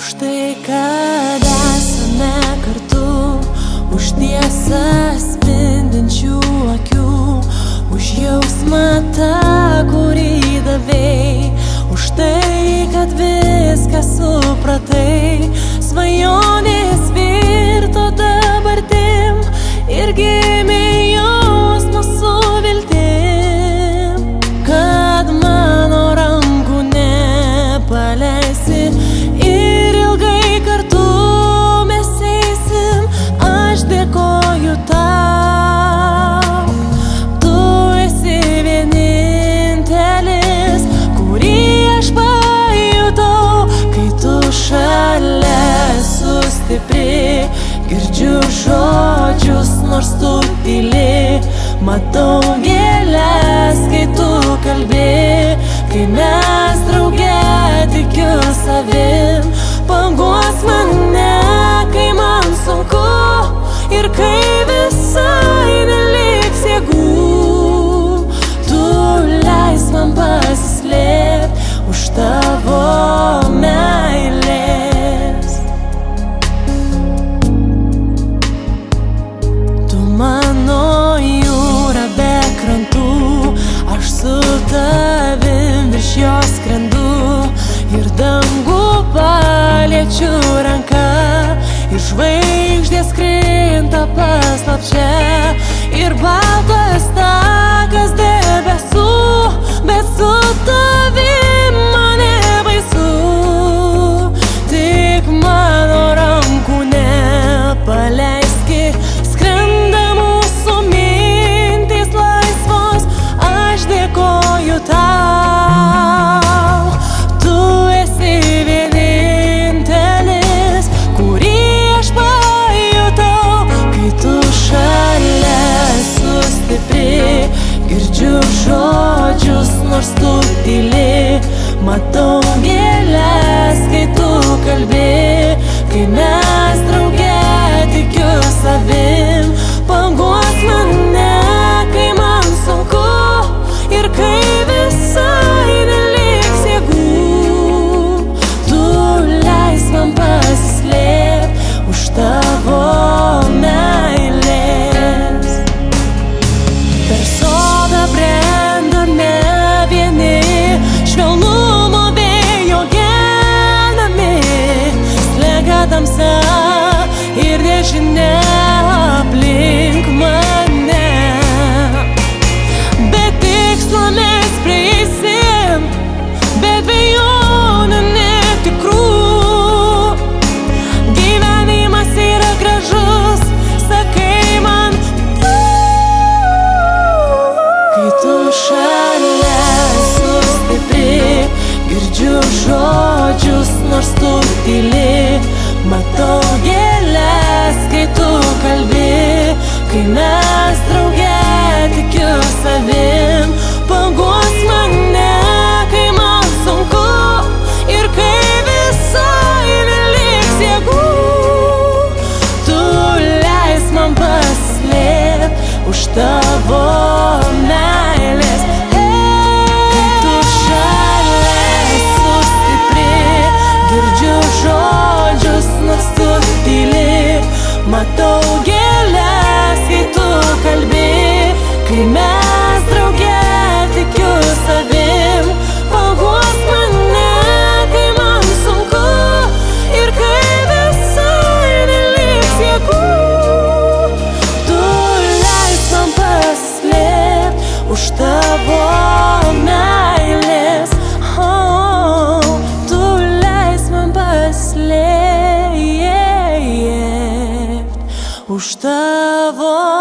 Už tai, kad esame kartu, už tiesą spindinčių akių, už jausmą tą, kurį davei, už tai, kad viską supratai, svajonės virto dabartim ir gimė jausmas su viltim, kad mano rankų nepaleisi ir ilgai kartu mes eisim. Aš dėkoju tau, tu esi vienintelis, kurį aš pajutau, kai tu šalia esu stipri. Girdžiu žodžius, nors tu tyli, matau gėles, kai tu kalbi, kai mes drauge tikiu savim. Paguos mane, kai man sunku ir kai visai neliks jėgų. Tu leis man pasislėpt už tavo meilės. Tu mano jūra be krantų, aš su tavim virš jos skrendu ir dangų paliečiu ranką, ir žvaigždės krinta paslapčia, ir baltas takas debesų, bet su tavim man nebaisu. Tik mano rankų nepaleiski, skrenda mūsų mintys laisvos. Aš dėkoju tau, tu esi vienintelis, kurį aš pajutau, kai tu šalia esu stipri. Girdžiu žodžius, nors tu tyli, matau gėles, kai tu kalbi, kai mes drauge tikiu savim. Paguos mane, kai man sunku ir kai visai neliks jėgų. Tu leis man pasislėpt už tavo meilės. Per sodą brendame vieni, švelnumo vėjo genami, slega tamsa ir nežinia aplink mane. Be tikslo mes prieisim, be dvejonių netikrų. Gyvenimas yra gražus, sakai man tu, kai tu šalia esu stipri. Girdžiu žodžius, nors tu tyli, matau gėles, kai tu kalbi, kai mes drauge tikiu savim. Paguos mane, kai man sunku ir kai visai neliks jėgų. Tu leis man pasislėpt už tavo meilės. Kai tu šalia esu stipri, girdžiu žodžius, nors tu tyli, matau gėles, kai tu kalbi, kai mes drauge tikiu savim. Paguos mane, kai man sunku ir kai visai neliks jėgų. Tu leis man pasislėpt už tavo meilės. Tu leis man pasislėpt už tavo